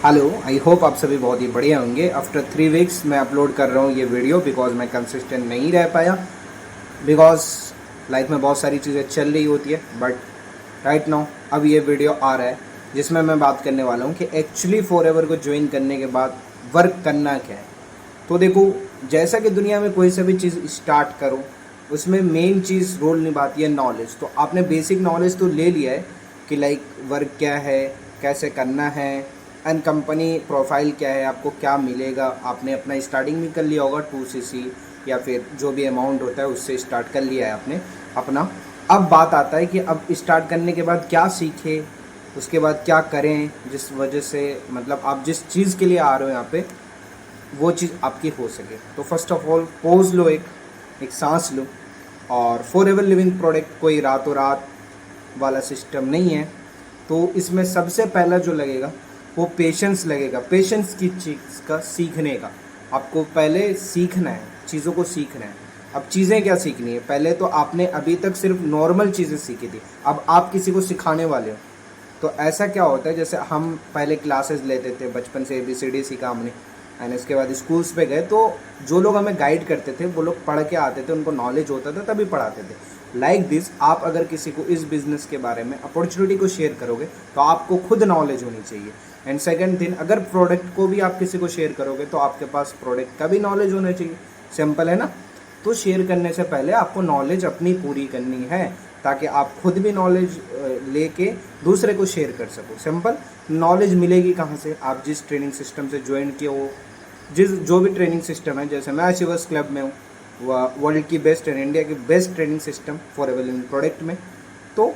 Hello, I hope आप सभी बहुत ही बढ़िया होंगे। आफ्टर 3 वीक्स मैं अपलोड कर रहा हूँ ये वीडियो बिकॉज मैं कंसिस्टेंट नहीं रह पाया। बिकॉज लाइफ में बहुत सारी चीज़ें चल रही होती है, बट राइट नाउ अब ये वीडियो आ रहा है जिसमें मैं बात करने वाला हूँ कि एक्चुअली फॉरएवर को ज्वाइन करने के बाद वर्क करना क्या है। तो देखो, जैसा कि दुनिया में कोई सा भी चीज़ स्टार्ट करो उसमें मेन चीज़ रोल निभाती है नॉलेज। तो आपने बेसिक नॉलेज तो ले लिया है कि लाइक वर्क क्या है, कैसे करना है, एंड कंपनी प्रोफाइल क्या है, आपको क्या मिलेगा। आपने अपना स्टार्टिंग भी कर लिया होगा 2cc या फिर जो भी अमाउंट होता है उससे स्टार्ट कर लिया है आपने अपना। अब बात आता है कि अब स्टार्ट करने के बाद क्या सीखें, उसके बाद क्या करें जिस वजह से मतलब आप जिस चीज़ के लिए आ रहे हो यहाँ पे वो चीज़ आपकी हो सके। तो फर्स्ट ऑफ ऑल पोज लो, एक सांस लो। और फॉर एवर लिविंग प्रोडक्ट कोई रातों रात वाला सिस्टम नहीं है। तो इसमें सबसे पहला जो लगेगा वो पेशेंस लगेगा। पेशेंस की चीज़ का सीखने का आपको पहले सीखना है, चीज़ों को सीखना है। अब चीज़ें क्या सीखनी है, पहले तो आपने अभी तक सिर्फ नॉर्मल चीज़ें सीखी थी, अब आप किसी को सिखाने वाले हो। तो ऐसा क्या होता है, जैसे हम पहले क्लासेस लेते थे, बचपन से ABCD सीखा हमने, एंड इसके बाद स्कूल्स पे गए तो जो लोग हमें गाइड करते थे वो लोग पढ़ के आते थे, उनको नॉलेज होता था तभी पढ़ाते थे। लाइक दिस, आप अगर किसी को इस बिज़नेस के बारे में अपॉर्चुनिटी को शेयर करोगे तो आपको खुद नॉलेज होनी चाहिए। एंड सेकंड थिंग, अगर प्रोडक्ट को भी आप किसी को शेयर करोगे तो आपके पास प्रोडक्ट का भी नॉलेज होना चाहिए। सिंपल है ना। तो शेयर करने से पहले आपको नॉलेज अपनी पूरी करनी है ताकि आप खुद भी नॉलेज लेके दूसरे को शेयर कर सको। सिंपल। नॉलेज मिलेगी कहाँ से, आप जिस ट्रेनिंग सिस्टम से ज्वाइन किए हो, जो भी ट्रेनिंग सिस्टम है, जैसे मैं अचीवर्स क्लब में हूँ, वह वर्ल्ड की बेस्ट एंड इंडिया की best training system for ever living product में। तो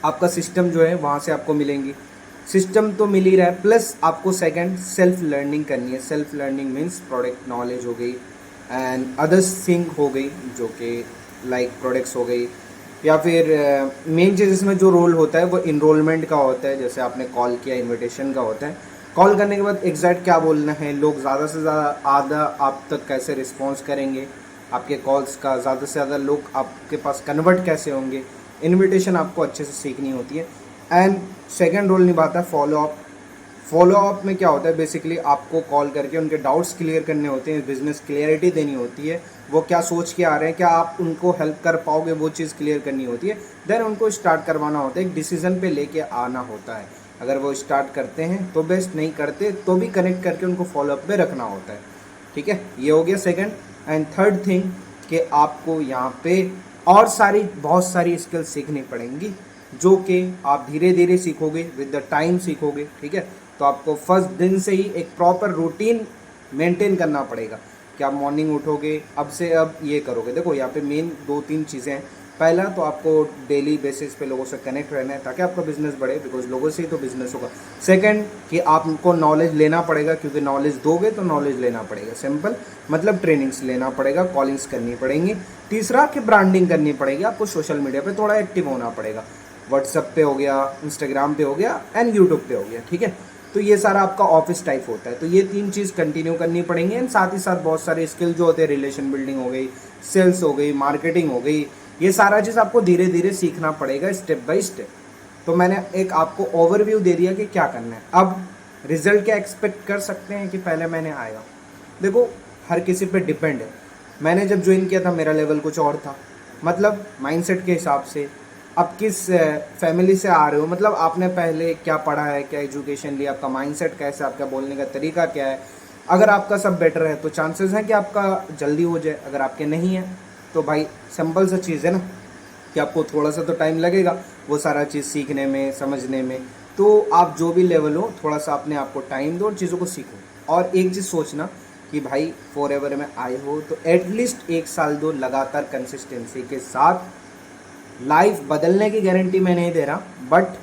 आपका सिस्टम जो है वहाँ से आपको मिलेंगी। सिस्टम तो मिल ही रहा है, प्लस आपको सेकंड सेल्फ लर्निंग करनी है। Self learning means product knowledge हो गई एंड अदर्स थिंग हो गई, जो कि लाइक प्रोडक्ट्स हो गई। या फिर मेन चीज़ इसमें जो रोल होता है वो इनरोलमेंट का होता है। जैसे आपने कॉल किया, इनविटेशन का होता है। कॉल करने के बाद एग्जैक्ट क्या बोलना है, लोग ज़्यादा से ज़्यादा आधा आप तक कैसे रिस्पॉन्स करेंगे, आपके कॉल्स का ज़्यादा से ज़्यादा लोग आपके पास कन्वर्ट कैसे होंगे, इनविटेशन आपको अच्छे से सीखनी होती है। एंड सेकेंड रोल निभाता है फॉलो अप। फॉलो अप में क्या होता है, बेसिकली आपको कॉल करके उनके डाउट्स क्लियर करने होते हैं, बिजनेस क्लियरिटी देनी होती है, वो क्या सोच के आ रहे हैं, क्या आप उनको हेल्प कर पाओगे, वो चीज़ क्लियर करनी होती है। देन उनको स्टार्ट करवाना होता है, एक डिसीजन पे लेके आना होता है। अगर वो स्टार्ट करते हैं तो बेस्ट, नहीं करते तो भी कनेक्ट करके उनको फॉलोअप पे रखना होता है। ठीक है, ये हो गया सेकंड। एंड थर्ड थिंग कि आपको यहाँ पे और बहुत सारी स्किल्स सीखनी पड़ेंगी, जो कि आप धीरे धीरे सीखोगे, विद द टाइम सीखोगे। ठीक है, तो आपको फर्स्ट दिन से ही एक प्रॉपर रूटीन मेंटेन करना पड़ेगा कि आप मॉर्निंग उठोगे, अब से अब ये करोगे। देखो यहाँ पे मेन 2-3 चीज़ें हैं। पहला तो आपको डेली बेसिस पे लोगों से कनेक्ट रहना है ताकि आपका बिजनेस बढ़े, बिकॉज लोगों से ही तो बिजनेस होगा। सेकंड कि आपको नॉलेज लेना पड़ेगा, क्योंकि नॉलेज दोगे तो नॉलेज लेना पड़ेगा। सिंपल, मतलब ट्रेनिंग्स लेना पड़ेगा, कॉलिंग्स करनी पड़ेंगी। तीसरा कि ब्रांडिंग करनी पड़ेगी, आपको सोशल मीडिया पे थोड़ा एक्टिव होना पड़ेगा। व्हाट्सएप पे हो गया, इंस्टाग्राम पे हो गया एंड यूट्यूब पे हो गया। ठीक है, तो ये सारा आपका ऑफिस टाइप होता है। तो ये 3 चीज़ कंटिन्यू करनी पड़ेंगी। एंड साथ ही साथ बहुत सारे स्किल जो होते हैं, रिलेशन बिल्डिंग हो गई, सेल्स हो गई, मार्केटिंग हो गई, ये सारा चीज़ आपको धीरे धीरे सीखना पड़ेगा, स्टेप बाय स्टेप। तो मैंने एक आपको ओवरव्यू दे दिया कि क्या करना है। अब रिजल्ट क्या एक्सपेक्ट कर सकते हैं कि पहले महीने आएगा, देखो हर किसी पे डिपेंड है। मैंने जब ज्वाइन किया था मेरा लेवल कुछ और था, मतलब माइंडसेट के हिसाब से। अब किस फैमिली से आ रहे हो, मतलब आपने पहले क्या पढ़ा है, क्या एजुकेशन लिया, आपका माइंडसेट कैसा है, आपका बोलने का तरीका क्या है। अगर आपका सब बेटर है तो चांसेस हैं कि आपका जल्दी हो जाए। अगर आपके नहीं है तो भाई सिंपल सा चीज़ है ना कि आपको थोड़ा सा तो टाइम लगेगा वो सारा चीज़ सीखने में, समझने में। तो आप जो भी लेवल हो, थोड़ा सा अपने आप को टाइम दो और चीज़ों को सीखो। और एक चीज़ सोचना कि भाई फॉरएवर में आए हो तो एटलीस्ट 1 साल दो लगातार कंसिस्टेंसी के साथ। लाइफ बदलने की गारंटी मैं नहीं दे रहा, बट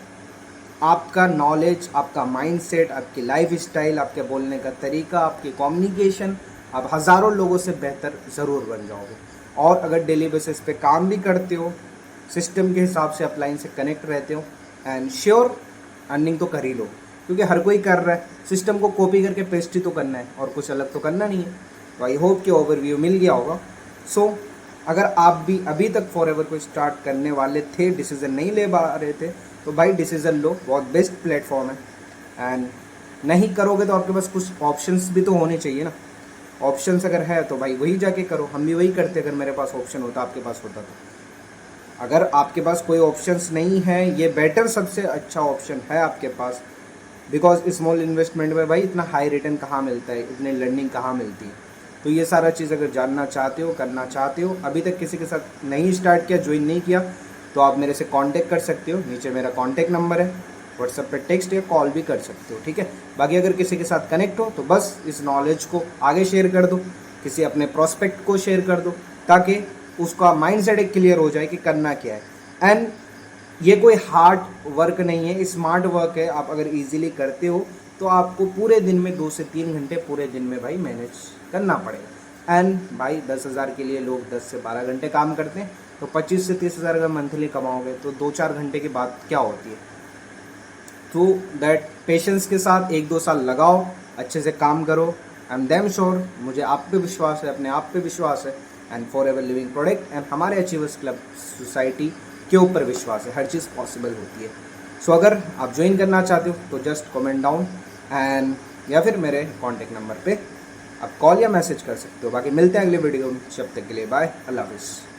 आपका नॉलेज, आपका माइंडसेट, आपकी लाइफ स्टाइल, आपके बोलने का तरीका, आपकी कम्युनिकेशन, आप हज़ारों लोगों से बेहतर ज़रूर बन जाओगे। और अगर डेली बेसिस पे काम भी करते हो, सिस्टम के हिसाब से अपलाइन से कनेक्ट रहते हो, एंड श्योर अर्निंग तो कर ही लो, क्योंकि हर कोई कर रहा है। सिस्टम को कॉपी करके पेस्ट ही तो करना है और कुछ अलग तो करना नहीं है। तो आई होप कि ओवरव्यू मिल गया होगा। सो अगर आप भी अभी तक फॉरएवर को स्टार्ट करने वाले थे, डिसीज़न नहीं ले पा रहे थे, तो भाई डिसीज़न लो, बहुत बेस्ट प्लेटफॉर्म है। एंड नहीं करोगे तो आपके पास कुछ ऑप्शंस भी तो होने चाहिए ना। ऑप्शंस अगर है तो भाई वही जाके करो। हम भी वही करते अगर मेरे पास ऑप्शन होता, आपके पास होता तो। अगर आपके पास कोई ऑप्शंस नहीं है, ये बेटर सबसे अच्छा ऑप्शन है आपके पास। बिकॉज स्मॉल इन्वेस्टमेंट में भाई इतना हाई रिटर्न कहाँ मिलता है, इतनी लर्निंग कहाँ मिलती है। तो ये सारा चीज़ अगर जानना चाहते हो, करना चाहते हो, अभी तक किसी के साथ नहीं स्टार्ट किया, ज्वाइन नहीं किया, तो आप मेरे से कांटेक्ट कर सकते हो। नीचे मेरा कांटेक्ट नंबर है, व्हाट्सएप पे टेक्स्ट या कॉल भी कर सकते हो, ठीक है। बाकी अगर किसी के साथ कनेक्ट हो तो बस इस नॉलेज को आगे शेयर कर दो, किसी अपने प्रोस्पेक्ट को शेयर कर दो, ताकि उसका माइंडसेट एक क्लियर हो जाए कि करना क्या है। एंड ये कोई हार्ड वर्क नहीं है, स्मार्ट वर्क है। आप अगर इजीली करते हो तो आपको पूरे दिन में 2 से 3 घंटे पूरे दिन में भाई मैनेज करना पड़ेगा। एंड भाई 10,000 के लिए लोग 10 से 12 घंटे काम करते हैं, तो 25 से 30,000 अगर मंथली कमाओगे तो 2-4 घंटे की बात क्या होती है। तो दैट पेशेंस के साथ 1-2 साल लगाओ, अच्छे से काम करो। आई एम डैम श्योर, मुझे आप पे विश्वास है, अपने आप पे विश्वास है, and for ever living product and हमारे अचीवर्स क्लब सोसाइटी के ऊपर विश्वास है। हर चीज़ पॉसिबल होती है। सो अगर आप ज्वाइन करना चाहते हो तो जस्ट कमेंट डाउन एंड या फिर मेरे कॉन्टेक्ट नंबर पे आप कॉल या मैसेज कर सकते हो। बाकी मिलते हैं अगले वीडियो में, जब तक के लिए बाय, अल्लाह हाफिज़।